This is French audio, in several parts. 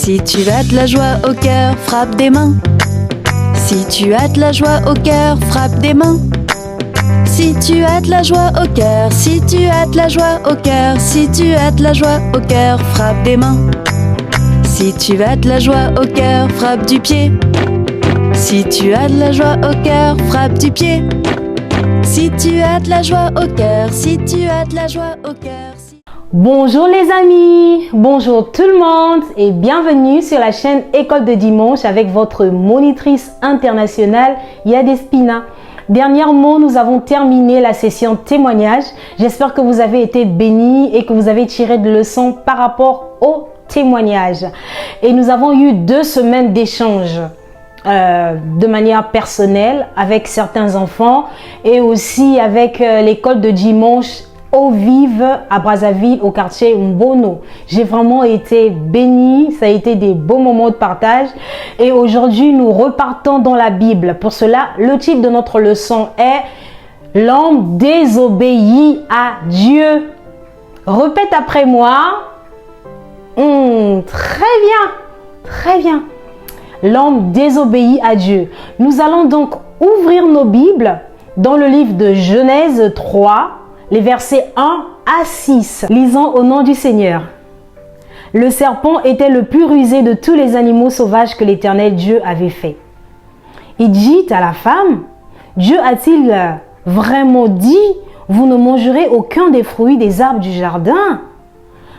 Si tu as de la joie au cœur, frappe des mains. Si tu as de la joie au cœur, frappe des mains. Si tu as de la joie au cœur, si tu as de la joie au cœur, si tu as de la joie au cœur, frappe des mains. Si tu as de la joie au cœur, frappe du pied. Si tu as de la joie au cœur, frappe du pied. Si tu as de la joie au cœur, si tu as de la joie au cœur. Bonjour les amis, bonjour tout le monde et bienvenue sur la chaîne École de Dimanche avec votre monitrice internationale Yadespina. Dernièrement, nous avons terminé la session témoignage. J'espère que vous avez été bénis et que vous avez tiré de leçons par rapport au témoignage. Et nous avons eu 2 semaines d'échanges de manière personnelle avec certains enfants et aussi avec l'école de dimanche Eau Vive à Brazzaville au quartier Mbono. J'ai vraiment été bénie, ça a été des beaux moments de partage et aujourd'hui nous repartons dans la Bible. Pour cela, le titre de notre leçon est L'homme désobéit à Dieu. Répète après moi. Très bien, très bien. L'homme désobéit à Dieu. Nous allons donc ouvrir nos Bibles dans le livre de Genèse 3, les versets 1 à 6. Lisons au nom du Seigneur. Le serpent était le plus rusé de tous les animaux sauvages que l'Éternel Dieu avait fait. Il dit à la femme, Dieu a-t-il vraiment dit, vous ne mangerez aucun des fruits des arbres du jardin?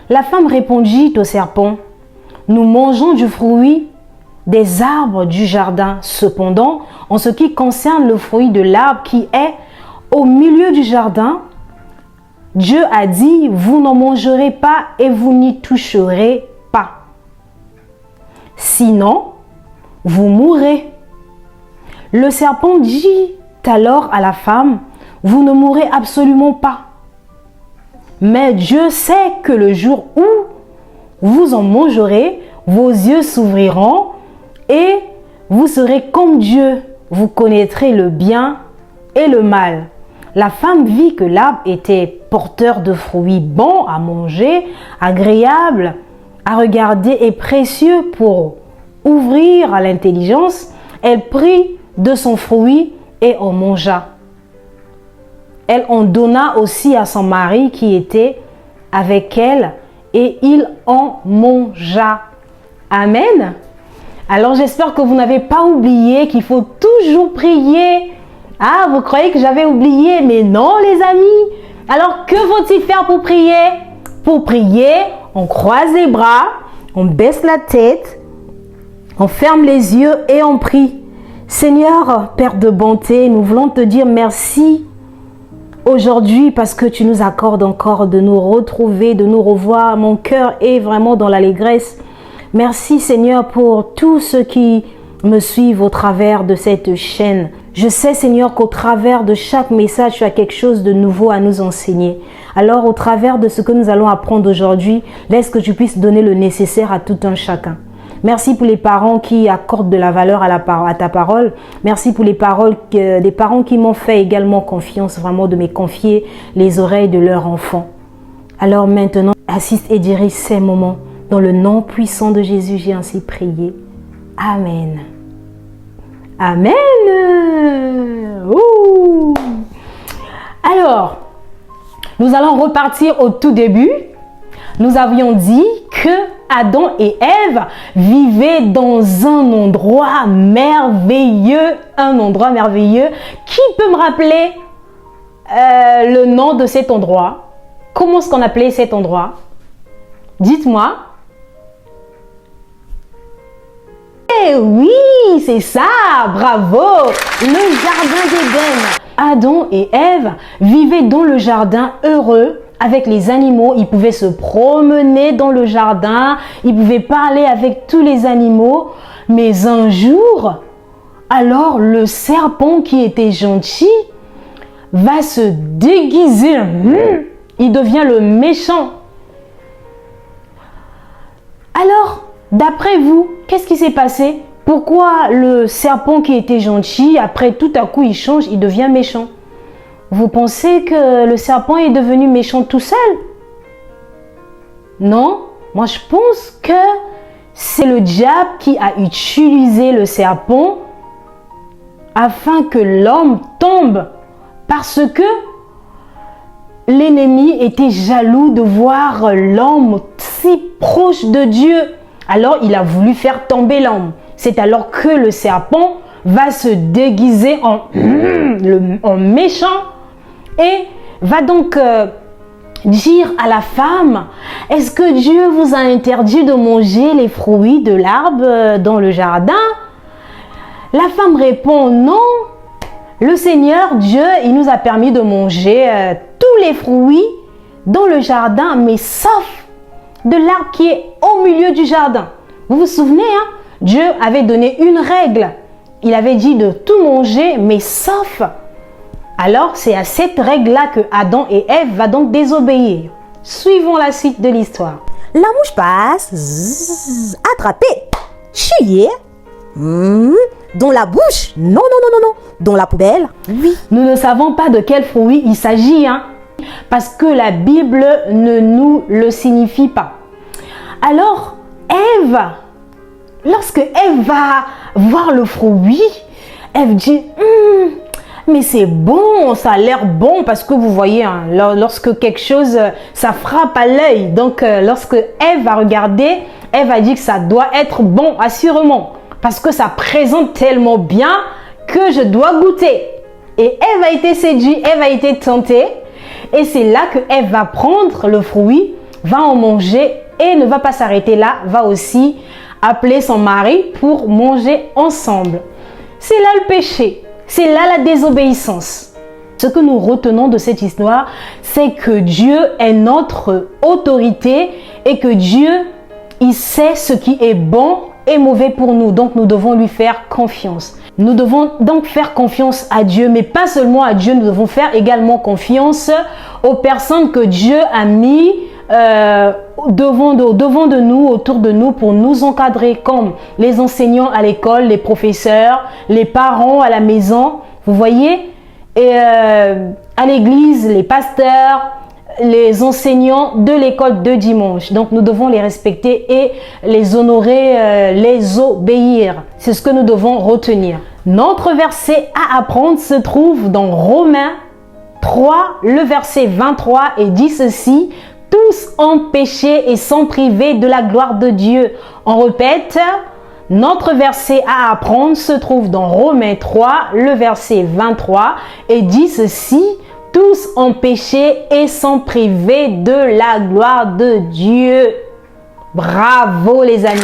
La femme répondit au serpent, nous mangeons du fruit des arbres du jardin. Cependant, en ce qui concerne le fruit de l'arbre qui est au milieu du jardin, Dieu a dit, vous n'en mangerez pas et vous n'y toucherez pas. Sinon, vous mourrez. Le serpent dit alors à la femme, vous ne mourrez absolument pas. Mais Dieu sait que le jour où vous en mangerez, vos yeux s'ouvriront et vous serez comme Dieu. Vous connaîtrez le bien et le mal. La femme vit que l'arbre était porteur de fruits bons à manger, agréables à regarder et précieux pour ouvrir à l'intelligence. Elle prit de son fruit et en mangea. Elle en donna aussi à son mari qui était avec elle et il en mangea. Amen. Alors j'espère que vous n'avez pas oublié qu'il faut toujours prier. Ah, vous croyez que j'avais oublié, mais non les amis. Alors que faut-il faire pour prier? Pour prier, on croise les bras, on baisse la tête, on ferme les yeux et on prie. Seigneur, Père de bonté, nous voulons te dire merci aujourd'hui parce que tu nous accordes encore de nous retrouver, de nous revoir. Mon cœur est vraiment dans l'allégresse. Merci Seigneur pour tous ceux qui me suivent au travers de cette chaîne. Je sais Seigneur qu'au travers de chaque message, tu as quelque chose de nouveau à nous enseigner. Alors au travers de ce que nous allons apprendre aujourd'hui, laisse que tu puisses donner le nécessaire à tout un chacun. Merci pour les parents qui accordent de la valeur à ta parole. Merci pour les des parents qui m'ont fait également confiance, vraiment de me confier les oreilles de leur enfant. Alors maintenant, assiste et dirige ces moments. Dans le nom puissant de Jésus, j'ai ainsi prié. Amen. Amen. Ouh. Alors, nous allons repartir au tout début. Nous avions dit que Adam et Ève vivaient dans un endroit merveilleux. Un endroit merveilleux. Qui peut me rappeler le nom de cet endroit? Comment est-ce qu'on appelait cet endroit? Dites-moi. Eh oui, c'est ça, bravo, le jardin d'Éden. Adam et Ève vivaient dans le jardin heureux avec les animaux. Ils pouvaient se promener dans le jardin, ils pouvaient parler avec tous les animaux. Mais un jour, alors le serpent qui était gentil va se déguiser. Il devient le méchant. Alors, d'après vous, qu'est-ce qui s'est passé? Pourquoi le serpent qui était gentil, après tout à coup il change, il devient méchant? Vous pensez que le serpent est devenu méchant tout seul? Non, moi je pense que c'est le diable qui a utilisé le serpent afin que l'homme tombe, parce que l'ennemi était jaloux de voir l'homme si proche de Dieu. Alors il a voulu faire tomber l'homme. C'est alors que le serpent va se déguiser en méchant et va donc dire à la femme: est-ce que Dieu vous a interdit de manger les fruits de l'arbre dans le jardin? La femme répond: non, le Seigneur Dieu, il nous a permis de manger tous les fruits dans le jardin, mais sauf de l'arbre qui est au milieu du jardin. Vous vous souvenez, hein? Dieu avait donné une règle. Il avait dit de tout manger, mais sauf. Alors, c'est à cette règle-là que Adam et Ève vont donc désobéir. Suivons la suite de l'histoire. La mouche passe, attrapée, chier, dans la bouche, non, dans la poubelle, oui. Nous ne savons pas de quel fruit il s'agit, hein, parce que la Bible ne nous le signifie pas. Alors, Ève, lorsque Ève va voir le fruit, Ève dit: mais c'est bon, ça a l'air bon, parce que vous voyez, hein, lorsque quelque chose, ça frappe à l'œil. Donc, lorsque Ève va regarder, Ève a dit que ça doit être bon, assurément, parce que ça présente tellement bien que je dois goûter. Et Ève a été séduite, Ève a été tentée, et c'est là que Ève va prendre le fruit, va en manger et ne va pas s'arrêter là, va aussi appeler son mari pour manger ensemble. C'est là le péché. C'est là la désobéissance. Ce que nous retenons de cette histoire, c'est que Dieu est notre autorité et que Dieu, il sait ce qui est bon et mauvais pour nous. Donc, nous devons lui faire confiance. Nous devons donc faire confiance à Dieu, mais pas seulement à Dieu, nous devons faire également confiance aux personnes que Dieu a mis devant de nous, autour de nous, pour nous encadrer, comme les enseignants à l'école, les professeurs, les parents à la maison, vous voyez, et à l'église, les pasteurs, les enseignants de l'école de dimanche. Donc nous devons les respecter et les honorer, les obéir. C'est ce que nous devons retenir. Notre verset à apprendre se trouve dans Romains 3, le verset 23, et dit ceci: tous ont péché et sont privés de la gloire de Dieu. On répète, notre verset à apprendre se trouve dans Romains 3, le verset 23, et dit ceci: tous ont péché et sont privés de la gloire de Dieu. Bravo les amis!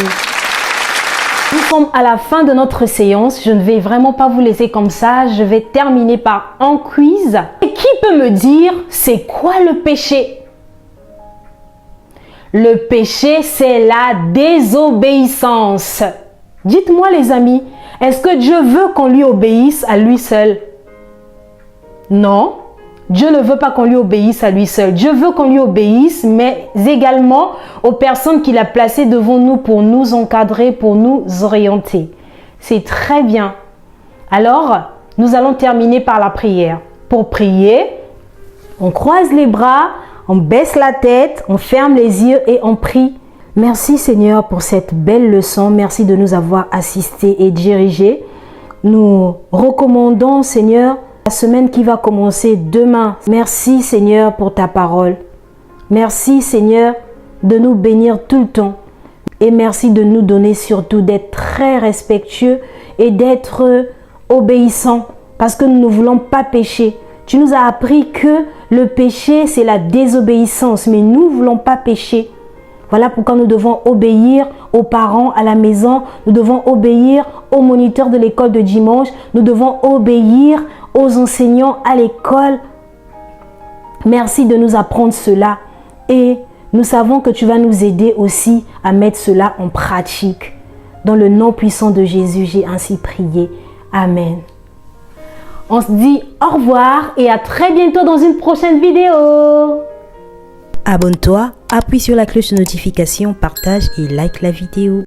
Nous sommes à la fin de notre séance. Je ne vais vraiment pas vous laisser comme ça. Je vais terminer par un quiz. Et qui peut me dire c'est quoi le péché? Le péché, c'est la désobéissance. Dites-moi les amis, est-ce que Dieu veut qu'on lui obéisse à lui seul? Non, Dieu ne veut pas qu'on lui obéisse à lui seul. Dieu veut qu'on lui obéisse, mais également aux personnes qu'il a placées devant nous pour nous encadrer, pour nous orienter. C'est très bien. Alors, nous allons terminer par la prière. Pour prier, on croise les bras, on baisse la tête, on ferme les yeux et on prie. Merci Seigneur pour cette belle leçon. Merci de nous avoir assistés et dirigés. Nous recommandons Seigneur la semaine qui va commencer demain. Merci Seigneur pour ta parole. Merci Seigneur de nous bénir tout le temps. Et merci de nous donner surtout d'être très respectueux et d'être obéissants, parce que nous ne voulons pas pécher. Tu nous as appris que le péché, c'est la désobéissance, mais nous ne voulons pas pécher. Voilà pourquoi nous devons obéir aux parents à la maison, nous devons obéir aux moniteurs de l'école de dimanche, nous devons obéir aux enseignants à l'école. Merci de nous apprendre cela et nous savons que tu vas nous aider aussi à mettre cela en pratique. Dans le nom puissant de Jésus, j'ai ainsi prié. Amen. On se dit au revoir et à très bientôt dans une prochaine vidéo. Abonne-toi, appuie sur la cloche de notification, partage et like la vidéo.